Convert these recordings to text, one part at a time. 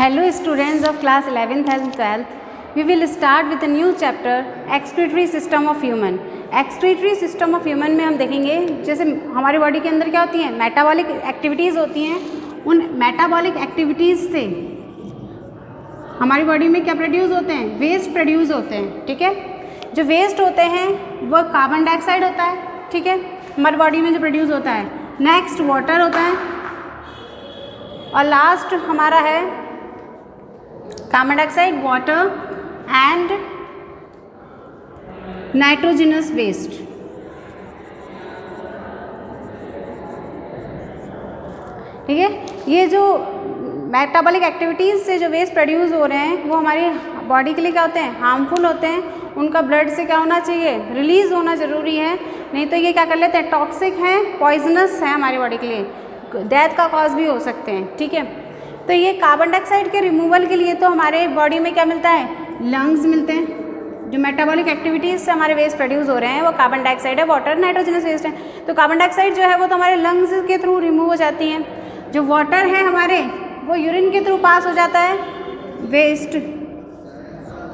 Hello students of class 11th and 12th. We will start with a new chapter excretory system of human. excretory system of human में हम देखेंगे जैसे हमारी body के अंदर क्या होती हैं, मेटाबॉलिक एक्टिविटीज़ होती हैं. उन मेटाबॉलिक एक्टिविटीज़ से हमारी बॉडी में क्या प्रोड्यूस होते हैं, वेस्ट प्रोड्यूस होते हैं. ठीक है, जो वेस्ट होते हैं वो कार्बन डाइऑक्साइड होता है. ठीक है, हमारी बॉडी में जो प्रोड्यूस होता है. नेक्स्ट वाटर होता है और लास्ट हमारा है carbon dioxide, water and nitrogenous waste. ठीक है, ये जो मेटाबॉलिक एक्टिविटीज़ से जो वेस्ट प्रोड्यूस हो रहे हैं वो हमारी बॉडी के लिए क्या होते हैं, हार्मफुल होते हैं. उनका ब्लड से क्या होना चाहिए, रिलीज़ होना ज़रूरी है, नहीं तो ये क्या कर लेते हैं, टॉक्सिक हैं, पॉइजनस है हमारी बॉडी के लिए, डेथ का कॉज भी हो सकते हैं. ठीक है, तो ये कार्बन डाइऑक्साइड के रिमूवल के लिए तो हमारे बॉडी में क्या मिलता है, लंग्स मिलते हैं. जो मेटाबॉलिक एक्टिविटीज़ से हमारे वेस्ट प्रोड्यूस हो रहे हैं वो कार्बन डाइऑक्साइड है, वाटर, नाइट्रोजनस वेस्ट है. तो कार्बन डाइऑक्साइड जो है वो तो हमारे लंग्स के थ्रू रिमूव हो जाती हैं. जो वाटर है हमारे वो यूरिन के थ्रू पास हो जाता है, वेस्ट.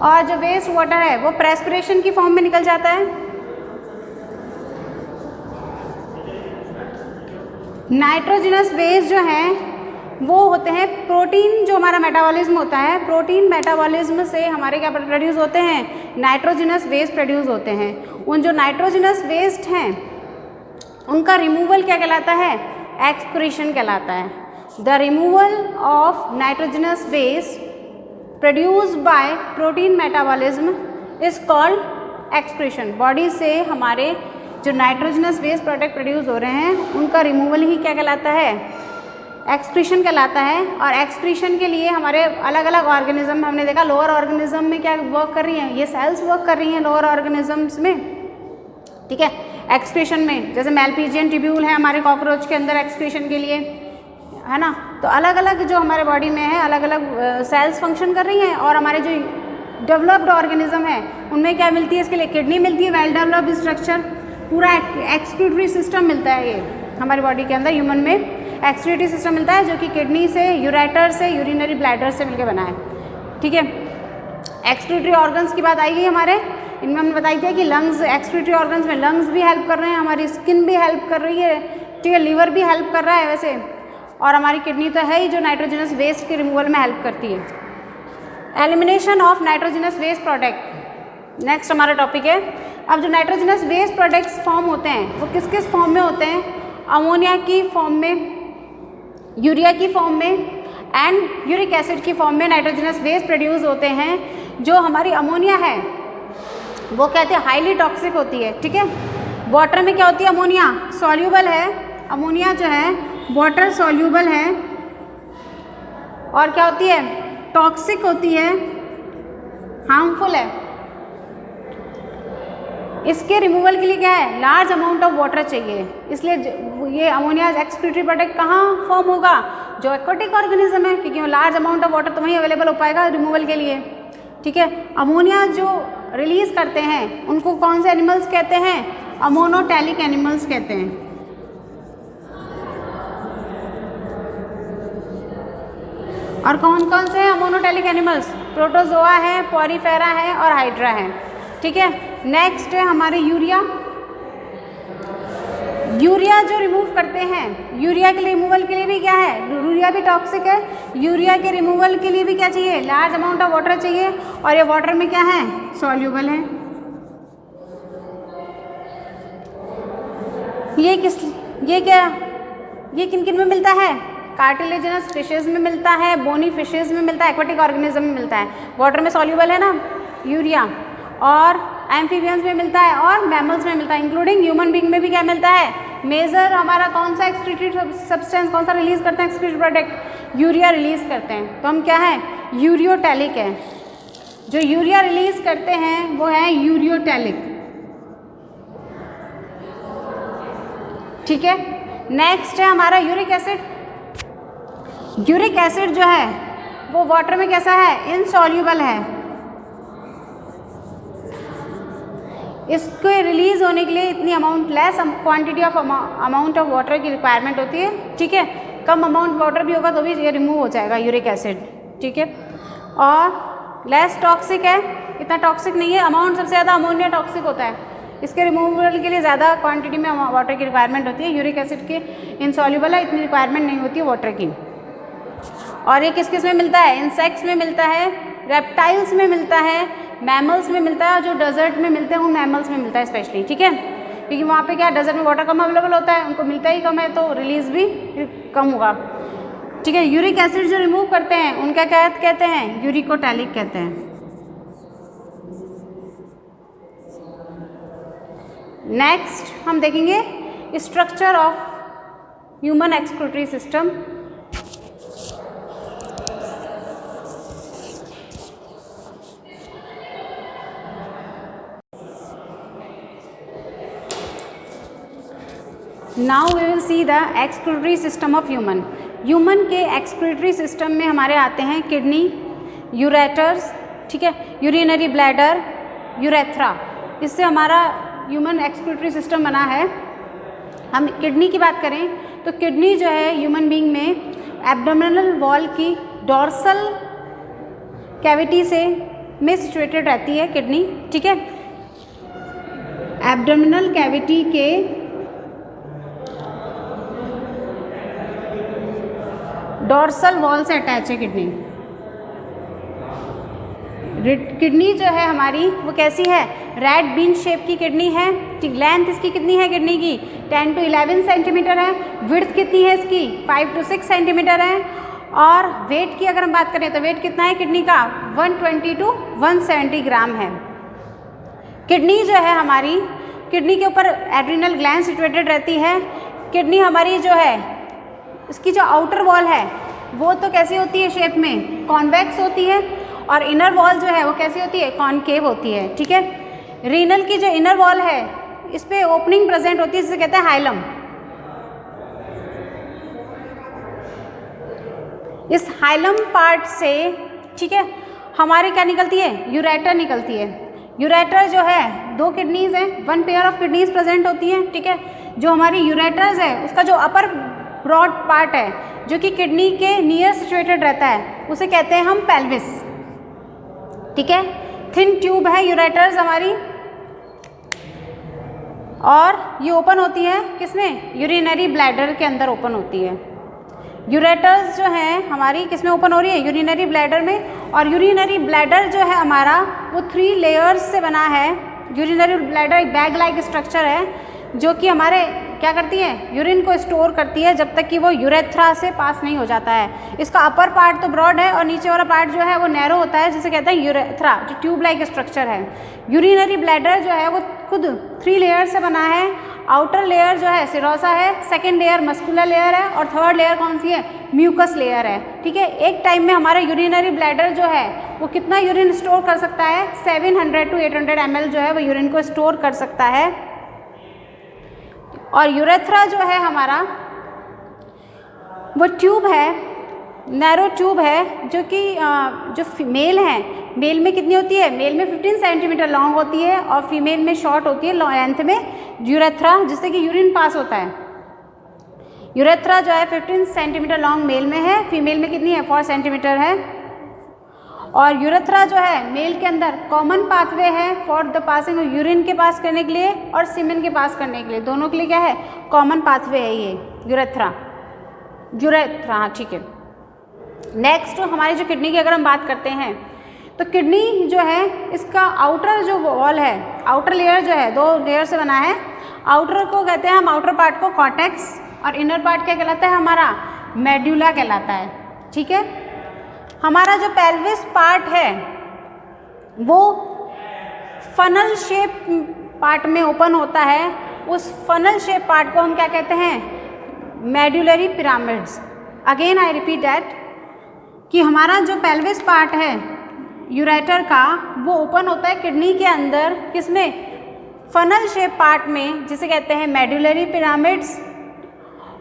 और जो वेस्ट वाटर है वो प्रेस्पिरेशन की फॉर्म में निकल जाता है. नाइट्रोजनस वेस्ट जो है वो होते हैं प्रोटीन. जो हमारा मेटाबॉलिज्म होता है, प्रोटीन मेटाबॉलिज्म से हमारे क्या प्रोड्यूस होते हैं, नाइट्रोजनस वेस्ट प्रोड्यूस होते हैं. उन जो नाइट्रोजनस वेस्ट हैं उनका रिमूवल क्या कहलाता है, एक्सक्रीशन कहलाता है. The removal of nitrogenous waste produced by protein metabolism is called excretion. Body से हमारे जो नाइट्रोजनस वेस्ट प्रोडक्ट प्रोड्यूस हो रहे हैं उनका रिमूवल ही क्या कहलाता है, एक्सक्रीशन कहलाता है. और एक्सक्रीशन के लिए हमारे अलग अलग ऑर्गेनिज्म हमने देखा, लोअर ऑर्गेनिज्म में क्या वर्क कर रही हैं, ये सेल्स वर्क कर रही हैं लोअर ऑर्गेनिजम्स में. ठीक है, एक्सक्रीशन में जैसे मेलपीजियन ट्यूब्यूल है हमारे कॉकरोच के अंदर एक्सक्रीशन के लिए, है ना. तो अलग अलग जो हमारे बॉडी में है अलग अलग सेल्स फंक्शन कर रही हैं. और हमारे जो डेवलप्ड ऑर्गेनिज्म है उनमें क्या मिलती है, इसके लिए किडनी मिलती है, वेल डेवलप्ड स्ट्रक्चर, पूरा एक्सक्रीटरी सिस्टम मिलता है. ये हमारी बॉडी के अंदर ह्यूमन में एक्सक्रीटरी सिस्टम मिलता है जो कि किडनी से, यूरेटर से, यूरिनरी ब्लैडर से मिलकर बना है. ठीक है, एक्सक्रीटरी ऑर्गन्स की बात आई गई हमारे. इनमें हमने बताई थी कि लंग्स, एक्सक्रीटरी ऑर्गन्स में लंग्स भी हेल्प कर रहे हैं, हमारी स्किन भी हेल्प कर रही है. ठीक है, लीवर भी हेल्प कर रहा है वैसे, और हमारी किडनी तो है ही जो नाइट्रोजनस वेस्ट के रिमूवल में हेल्प करती है. Elimination of nitrogenous waste product next हमारा टॉपिक है. अब जो नाइट्रोजनस वेस्ट प्रोडक्ट्स फॉर्म होते हैं वो किस किस फॉर्म में होते हैं, अमोनिया की फॉर्म में, यूरिया की फॉर्म में एंड यूरिक एसिड की फॉर्म में नाइट्रोजनस वेस्ट प्रोड्यूस होते हैं. जो हमारी अमोनिया है वो कहते हैं हाईली टॉक्सिक होती है. ठीक है, वाटर में क्या होती है, अमोनिया सॉल्यूबल है. अमोनिया जो है वाटर सॉल्यूबल है और क्या होती है, टॉक्सिक होती है, हार्मफुल है. इसके रिमूवल के लिए क्या है, लार्ज अमाउंट ऑफ वाटर चाहिए. इसलिए ये अमोनिया एक्सक्रीटरी प्रोडक्ट कहाँ फॉर्म होगा, जो एक्वाटिक ऑर्गेनिज्म है, क्योंकि लार्ज अमाउंट ऑफ वाटर तो वहीं अवेलेबल हो पाएगा रिमूवल के लिए. ठीक है, अमोनिया जो रिलीज करते हैं उनको कौन से एनिमल्स कहते हैं, अमोनोटैलिक एनिमल्स कहते हैं. और कौन कौन से हैं अमोनोटैलिक एनिमल्स, प्रोटोजोआ है, पॉरीफेरा है और हाइड्रा है. ठीक है, नेक्स्ट है हमारे यूरिया. यूरिया जो रिमूव करते हैं, यूरिया के रिमूवल के लिए भी क्या है, यूरिया भी टॉक्सिक है. यूरिया के रिमूवल के लिए भी क्या चाहिए, लार्ज अमाउंट ऑफ वाटर चाहिए, और ये वाटर में क्या है, सॉल्यूबल है. ये किन किन में मिलता है, कार्टिलेजिनस फिशेज में मिलता है, बोनी फिशेज में मिलता है, एक्वाटिक ऑर्गेनिज्म में मिलता है. वाटर में सॉल्यूबल है ना यूरिया, और एम्फीबियंस में मिलता है और मैमल्स में मिलता है, इंक्लूडिंग ह्यूमन बीइंग में भी क्या मिलता है. मेजर हमारा कौन सा एक्सक्रीटरी सब्सटेंस, कौन सा रिलीज करते हैं एक्सक्रीटरी प्रोडक्ट, यूरिया रिलीज करते हैं. तो हम क्या है, यूरियोटैलिक है. जो यूरिया रिलीज करते हैं वो है यूरियोटैलिक. ठीक है, नेक्स्ट है हमारा यूरिक एसिड. यूरिक एसिड जो है वो वाटर में कैसा है, इनसॉल्यूबल है. इसके रिलीज होने के लिए इतनी amount less quantity of amount of water की रिक्वायरमेंट होती है. ठीक है, कम अमाउंट वाटर भी होगा तो भी ये रिमूव हो जाएगा यूरिक एसिड. ठीक है। और लेस टॉक्सिक है, इतना टॉक्सिक नहीं है। अमाउंट सबसे ज़्यादा अमोनिया टॉक्सिक होता है, इसके रिमूवल के लिए ज़्यादा क्वांटिटी में वाटर की रिक्वायरमेंट होती है। यूरिक एसिड की इनसॉल्युबल है, इतनी रिक्वायरमेंट नहीं होती है वाटर की। और ये किस किस में मिलता है? इंसेक्ट्स में मिलता है, रेप्टाइल्स में मिलता है, मैमल्स में मिलता है, जो डेजर्ट में मिलते हैं उन मैमल्स में मिलता है स्पेशली, ठीक है। क्योंकि वहाँ पे क्या डेजर्ट में वाटर कम अवेलेबल होता है, उनको मिलता ही कम है, तो रिलीज भी कम होगा, ठीक है। यूरिक एसिड जो रिमूव करते हैं उनका क्या कहते हैं? यूरिकोटैलिक कहते हैं। नेक्स्ट हम देखेंगे structure of human excretory system. Now we will see the excretory system of human. Human के एक्सक्रीटरी सिस्टम में हमारे आते हैं किडनी, यूरेटर्स, ठीक है, यूरिनरी ब्लैडर, यूरेथ्रा। इससे हमारा ह्यूमन एक्सक्रीटरी सिस्टम बना है। हम किडनी की बात करें तो किडनी जो है ह्यूमन बीइंग में एब्डोमिनल वॉल की डॉर्सल कैविटी में सिचुएटेड रहती है किडनी, ठीक है। एब्डोमिनल कैविटी के डॉर्सल वॉल से अटैच है किडनी। किडनी जो है हमारी वो कैसी है? रेड बीन शेप की किडनी है। लेंथ इसकी कितनी है किडनी की? 10 to 11 सेंटीमीटर है। विड्थ कितनी है इसकी? 5 to 6 सेंटीमीटर है। और वेट की अगर हम बात करें तो वेट कितना है किडनी का? 120 to 170 ग्राम है। किडनी जो है हमारी, किडनी के ऊपर एड्रिनल ग्लैंड सिचुएटेड रहती है। किडनी हमारी जो है इसकी जो आउटर वॉल है वो तो कैसी होती है शेप में? कॉन्वेक्स होती है। और इनर वॉल जो है वो कैसी होती है? कॉनकेव होती है, ठीक है। रीनल की जो इनर वॉल है इस पे ओपनिंग प्रेजेंट होती है, जिसे कहते हैं हाइलम। इस हाइलम पार्ट से, ठीक है, हमारी क्या निकलती है? यूरेटर निकलती है। यूरेटर जो है, दो किडनीज हैं, one pair of kidneys present होती हैं, ठीक है। जो हमारी यूरेटर्स है उसका जो अपर ब्रॉड पार्ट है जो कि किडनी के नियर सिचुएटेड रहता है उसे कहते हैं हम पेल्विस, ठीक है। थिन ट्यूब है यूरेटर्स हमारी, और ये ओपन होती है किसमें? यूरिनरी ब्लैडर के अंदर ओपन होती है। यूरेटर्स जो है हमारी किसमें ओपन हो रही है? यूरिनरी ब्लैडर में। और यूरिनरी ब्लैडर जो है हमारा वो 3 लेयर्स से बना है। यूरिनरी ब्लैडर एक बैग लाइक स्ट्रक्चर है जो कि हमारे क्या करती है? यूरिन को स्टोर करती है जब तक कि वो यूरेथ्रा से पास नहीं हो जाता है। इसका अपर पार्ट तो ब्रॉड है और नीचे वाला पार्ट जो है वो नैरो होता है, जिसे कहते हैं यूरेथ्रा, जो ट्यूब लाइक स्ट्रक्चर है। यूरिनरी ब्लैडर जो है वो खुद 3 लेयर से बना है। आउटर लेयर जो है सिरोसा है, सेकेंड लेयर मस्कुलर लेयर है, और थर्ड लेयर कौन सी है? म्यूकस लेयर है, ठीक है। एक टाइम में हमारा यूरिनरी ब्लैडर जो है वो कितना यूरिन स्टोर कर सकता है? 700 to 800 ml जो है वो यूरिन को स्टोर कर सकता है। और यूरेथ्रा जो है हमारा वो ट्यूब है, नैरो ट्यूब है, जो कि जो मेल है, मेल में कितनी होती है? मेल में 15 सेंटीमीटर लॉन्ग होती है और फीमेल में शॉर्ट होती है लेंथ में यूरेथ्रा, जिससे कि यूरिन पास होता है। यूरेथ्रा जो है 15 सेंटीमीटर लॉन्ग मेल में है, फीमेल में कितनी है? 4 सेंटीमीटर है। और यूरेथ्रा जो है मेल के अंदर कॉमन पाथवे है for the passing of urine के पास करने के लिए और सीमेन के पास करने के लिए, दोनों के लिए क्या है? कॉमन पाथवे है ये यूरेथ्रा, हाँ, ठीक है। नेक्स्ट हमारी जो किडनी की अगर हम बात करते हैं तो किडनी जो है इसका आउटर जो वॉल है, आउटर लेयर जो है 2 लेयर से बना है। आउटर को कहते हैं हम, आउटर पार्ट को कॉर्टेक्स, और इनर पार्ट क्या कहलाता है हमारा? मेडुला कहलाता है, ठीक है। हमारा जो पेल्विस पार्ट है वो फनल शेप पार्ट में ओपन होता है। उस फनल शेप पार्ट को हम क्या कहते हैं? Medullary pyramids. Again I repeat that कि हमारा जो पेल्विस पार्ट है यूरेटर का वो ओपन होता है किडनी के अंदर, किसमें? फनल शेप पार्ट में, जिसे कहते हैं मेडुलरी पिरामिड्स,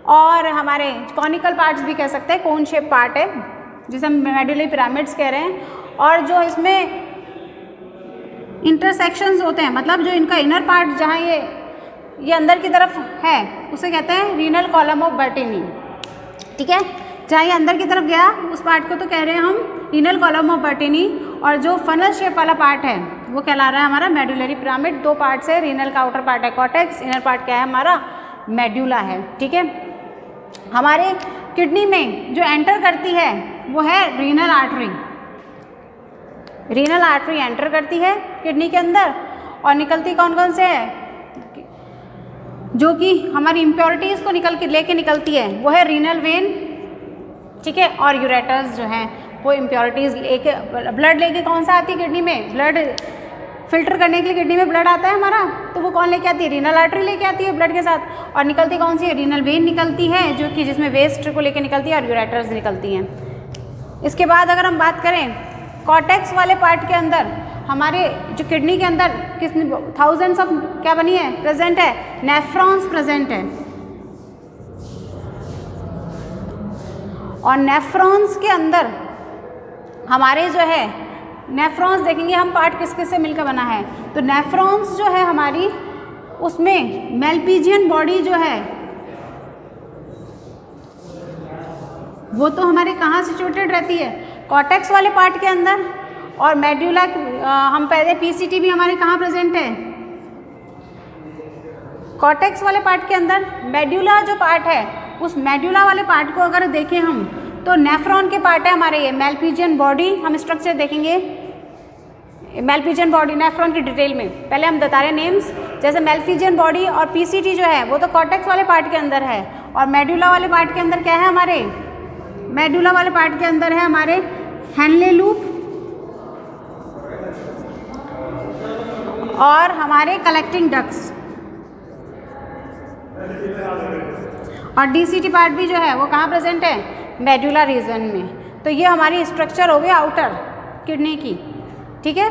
और हमारे कॉनिकल पार्ट्स भी कह सकते हैं, कोन शेप पार्ट है जिसे हम मेडुलरी पिरामिड्स कह रहे हैं। और जो इसमें इंटरसेक्शंस होते हैं, मतलब जो इनका इनर पार्ट जहाँ ये अंदर की तरफ है उसे कहते हैं रीनल कॉलम ऑफ बर्टिनी, ठीक है। जहाँ ये अंदर की तरफ गया उस पार्ट को तो कह रहे हैं हम रीनल कॉलम ऑफ बर्टिनी, और जो फनल शेप वाला पार्ट है वो कहला रहा है हमारा मेडुलरी पिरामिड। दो पार्ट्स है, रीनल का आउटर पार्ट है कॉर्टेक्स, इनर पार्ट क्या है हमारा मेडुला है। ठीक है, हमारे किडनी में जो एंटर करती है वो है renal artery. Renal artery enter करती है किडनी के अंदर और निकलती कौन कौन से है, जो कि हमारी इम्प्योरिटीज़ को लेके निकलती है वो है रीनल वेन। ठीक है, और यूरेटर्स जो हैं वो इम्प्योरिटीज़ लेके, ब्लड लेके कौन सा आती है किडनी में, ब्लड फिल्टर करने के लिए किडनी में ब्लड आता है हमारा, तो वो कौन लेके आती है, रीनल आर्टरी लेके आती है ब्लड के साथ, और निकलती कौन सी है, रीनल वेन निकलती है, जो कि जिसमें वेस्ट को लेके निकलती है, और यूरेटर्स निकलती हैं। इसके बाद अगर हम बात करें कॉर्टेक्स वाले पार्ट के अंदर, हमारे जो किडनी के अंदर कितने थाउजेंड्स ऑफ क्या बनी है, प्रेजेंट है, नेफ्रॉन्स प्रेजेंट है। और नेफ्रॉन्स के अंदर हमारे जो है नेफ्रॉन्स देखेंगे हम पार्ट किस किस से मिलकर बना है, तो नेफ्रॉन्स जो है हमारी उसमें मेलपीजियन बॉडी जो है वो तो हमारे कहाँ सिचुएटेड रहती है, कॉर्टेक्स वाले पार्ट के अंदर, और मेड्यूला हम पहले पीसीटी भी हमारे कहाँ प्रेजेंट है, कॉर्टेक्स वाले पार्ट के अंदर। मेड्यूला जो पार्ट है उस मेड्यूला वाले पार्ट को अगर देखें हम तो नेफ्रॉन के पार्ट है हमारे ये मेलपीजियन बॉडी, हम स्ट्रक्चर देखेंगे मेलपीजियन बॉडी नेफ्रॉन की डिटेल में, पहले हम बता रहे हैं नेम्स, जैसे मेलपीजियन बॉडी और पीसीटी जो है वो तो कॉर्टेक्स वाले पार्ट के अंदर है, और मेडुला वाले पार्ट के अंदर क्या है हमारे, मेडुला वाले पार्ट के अंदर है हमारे हेनले लूप और हमारे कलेक्टिंग डक्ट्स, और डीसीटी पार्ट भी जो है वो कहाँ प्रेजेंट है, मेडुला रीजन में। तो ये हमारी स्ट्रक्चर हो गई आउटर किडनी की। ठीक है।